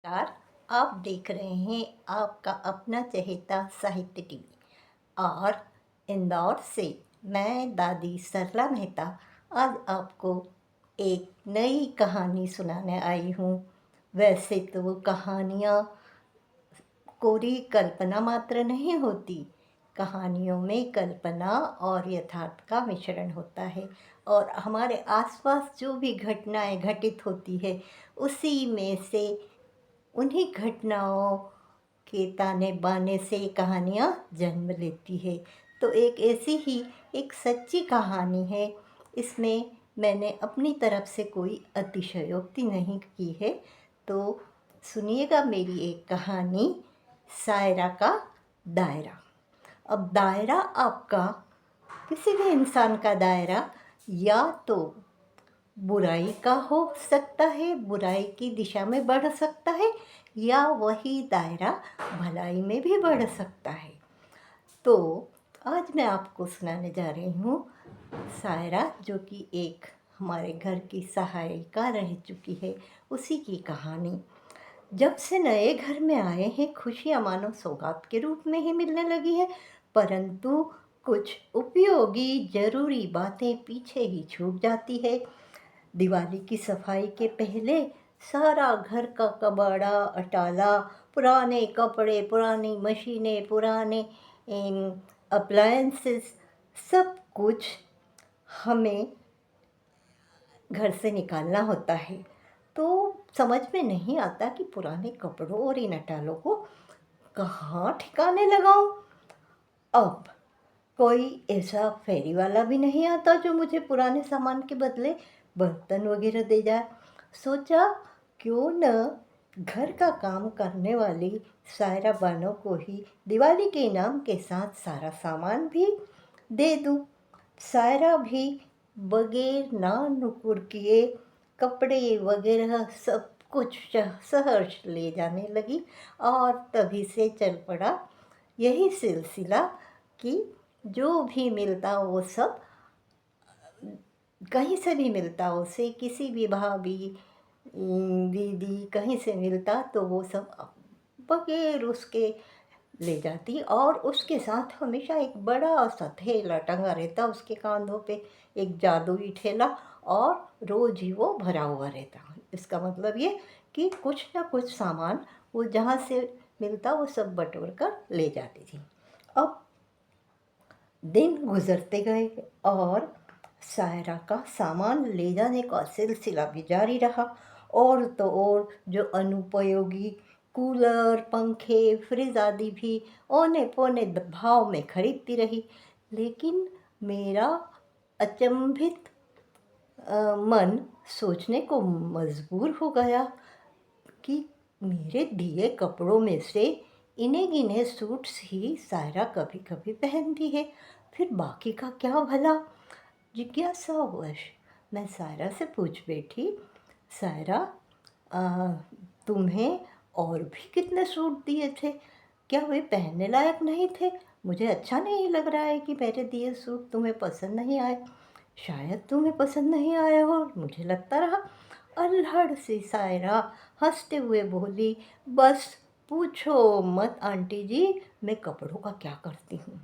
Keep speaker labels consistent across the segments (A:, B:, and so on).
A: नमस्कार। आप देख रहे हैं आपका अपना चहेता साहित्य टीवी और इंदौर से मैं दादी सरला मेहता आज आपको एक नई कहानी सुनाने आई हूँ। वैसे तो वो कहानियाँ कोरी कल्पना मात्र नहीं होती। कहानियों में कल्पना और यथार्थ का मिश्रण होता है और हमारे आसपास जो भी घटनाएं घटित होती है उसी में से उन्हीं घटनाओं के ताने बाने से कहानियाँ जन्म लेती है। तो एक ऐसी ही एक सच्ची कहानी है। इसमें मैंने अपनी तरफ से कोई अतिशयोक्ति नहीं की है। तो सुनिएगा मेरी एक कहानी, सायरा का दायरा। अब दायरा आपका किसी भी इंसान का दायरा या तो बुराई का हो सकता है, बुराई की दिशा में बढ़ सकता है, या वही दायरा भलाई में भी बढ़ सकता है। तो आज मैं आपको सुनाने जा रही हूँ सायरा, जो कि एक हमारे घर की सहायिका रह चुकी है, उसी की कहानी। जब से नए घर में आए हैं खुशियाँ मानो सौगात के रूप में ही मिलने लगी है, परंतु कुछ उपयोगी जरूरी बातें पीछे ही छूट जाती है। दिवाली की सफाई के पहले सारा घर का कबाड़ा अटाला, पुराने कपड़े, पुरानी मशीनें, पुराने अप्लायंसेस, सब कुछ हमें घर से निकालना होता है। तो समझ में नहीं आता कि पुराने कपड़ों और इन अटालों को कहाँ ठिकाने लगाऊं। अब कोई ऐसा फेरी वाला भी नहीं आता जो मुझे पुराने सामान के बदले बर्तन वगैरह दे जाए। सोचा क्यों न घर का काम करने वाली सायरा बानो को ही दिवाली के इनाम के साथ सारा सामान भी दे दूं। सायरा भी बगैर ना नुकुर किए कपड़े वगैरह सब कुछ सहर्ष ले जाने लगी और तभी से चल पड़ा यही सिलसिला कि जो भी मिलता वो सब, कहीं से भी मिलता उसे, किसी भी भाभी दीदी कहीं से मिलता तो वो सब बगैर उसके ले जाती। और उसके साथ हमेशा एक बड़ा सा थैला टंगा रहता उसके कांधों पे, एक जादुई ठेला, और रोज ही वो भरा हुआ रहता। इसका मतलब ये कि कुछ ना कुछ सामान वो जहाँ से मिलता वो सब बटोर कर ले जाती थी। अब दिन गुजरते गए और सायरा का सामान ले जाने का सिलसिला भी जारी रहा। और तो और जो अनुपयोगी कूलर, पंखे, फ्रिज आदि भी औने पौने भाव में खरीदती रही। लेकिन मेरा अचंभित मन सोचने को मजबूर हो गया कि मेरे दिए कपड़ों में से इन्हें गिने सूट्स ही सायरा कभी कभी पहनती है, फिर बाकी का क्या भला। जिज्ञासावश मैं सायरा से पूछ बैठी, सायरा, आ, तुम्हें और भी कितने सूट दिए थे, क्या वे पहनने लायक नहीं थे? मुझे अच्छा नहीं लग रहा है कि मेरे दिए सूट तुम्हें पसंद नहीं आए। शायद तुम्हें पसंद नहीं आया हो, मुझे लगता रहा। अल्हड़ सी सायरा हंसते हुए बोली, बस पूछो मत आंटी जी, मैं कपड़ों का क्या करती हूँ।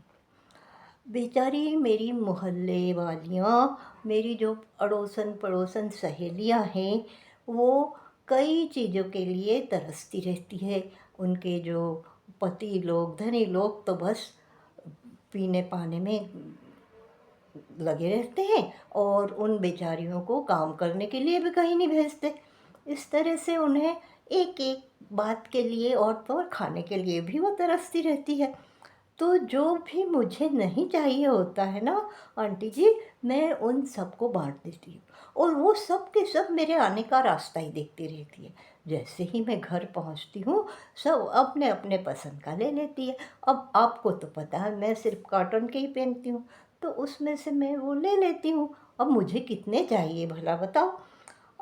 A: बेचारी मेरी मोहल्ले वालियाँ, मेरी जो अड़ोसन पड़ोसन सहेलियाँ हैं, वो कई चीज़ों के लिए तरसती रहती है। उनके जो पति लोग, धनी लोग तो बस पीने पाने में लगे रहते हैं और उन बेचारियों को काम करने के लिए भी कहीं नहीं भेजते। इस तरह से उन्हें एक एक बात के लिए और तो और खाने के लिए भी वो तरसती रहती है। तो जो भी मुझे नहीं चाहिए होता है ना आंटी जी, मैं उन सबको बांट देती हूँ और वो सब के सब मेरे आने का रास्ता ही देखती रहती है। जैसे ही मैं घर पहुँचती हूँ सब अपने अपने पसंद का ले लेती है। अब आपको तो पता है मैं सिर्फ कॉटन के ही पहनती हूँ, तो उसमें से मैं वो ले लेती हूँ। अब मुझे कितने चाहिए भला बताओ।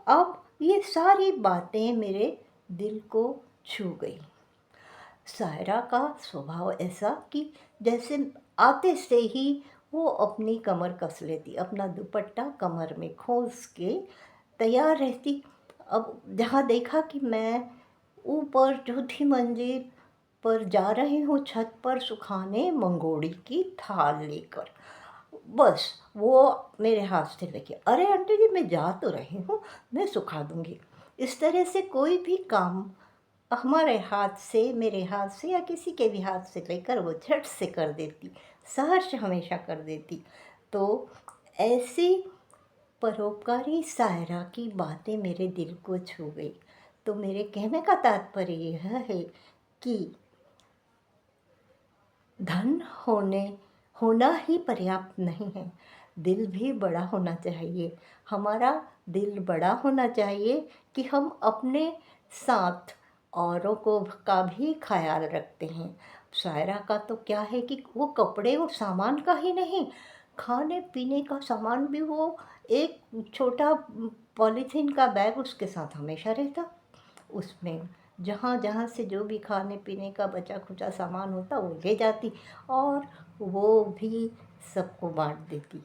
A: अब ये सारी बातें मेरे दिल को छू गई। सायरा का स्वभाव ऐसा कि जैसे आते से ही वो अपनी कमर कस लेती, अपना दुपट्टा कमर में खोस के तैयार रहती। अब जहाँ देखा कि मैं ऊपर चौथी मंजिल पर जा रही हूँ छत पर सुखाने मंगोड़ी की थाल लेकर। बस वो मेरे हाथ से लेके, अरे आंटी जी मैं जा तो रही हूँ, मैं सुखा दूँगी। इस तरह से कोई भी काम हमारे हाथ से, मेरे हाथ से या किसी के भी हाथ से लेकर वो झट से कर देती, सहर्ष हमेशा कर देती। तो ऐसी परोपकारी सायरा की बातें मेरे दिल को छू गई। तो मेरे कहने का तात्पर्य यह है कि धन होना ही पर्याप्त नहीं है, दिल भी बड़ा होना चाहिए। हमारा दिल बड़ा होना चाहिए कि हम अपने साथ औरों को का भी ख़याल रखते हैं। शायरा का तो क्या है कि वो कपड़े और सामान का ही नहीं, खाने पीने का सामान भी वो एक छोटा पॉलीथीन का बैग उसके साथ हमेशा रहता। उसमें जहाँ जहाँ से जो भी खाने पीने का बचा खुचा सामान होता वो ले जाती, और वो भी सबको बांट देती।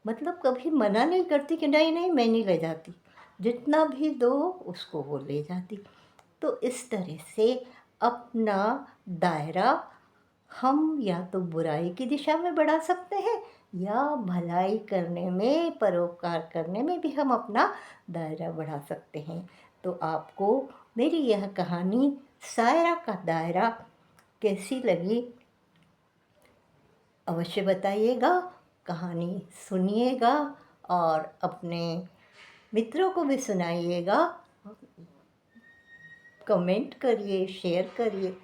A: मतलब कभी मना नहीं करती कि नहीं नहीं मैं नहीं ले जाती, जितना भी दो उसको वो ले जाती। तो इस तरह से अपना दायरा हम या तो बुराई की दिशा में बढ़ा सकते हैं, या भलाई करने में, परोपकार करने में भी हम अपना दायरा बढ़ा सकते हैं। तो आपको मेरी यह कहानी सायरा का दायरा कैसी लगी अवश्य बताइएगा, कहानी सुनिएगा और अपने मित्रों को भी सुनाइएगा। कमेंट करिए, शेयर करिए,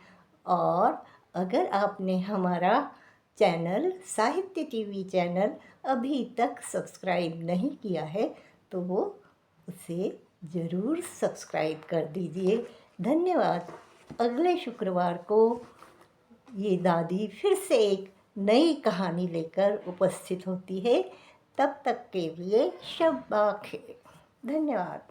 A: और अगर आपने हमारा चैनल साहित्य टीवी चैनल अभी तक सब्सक्राइब नहीं किया है तो वो उसे ज़रूर सब्सक्राइब कर दीजिए। धन्यवाद। अगले शुक्रवार को ये दादी फिर से एक नई कहानी लेकर उपस्थित होती है। तब तक के लिए शब्बा खैर। धन्यवाद।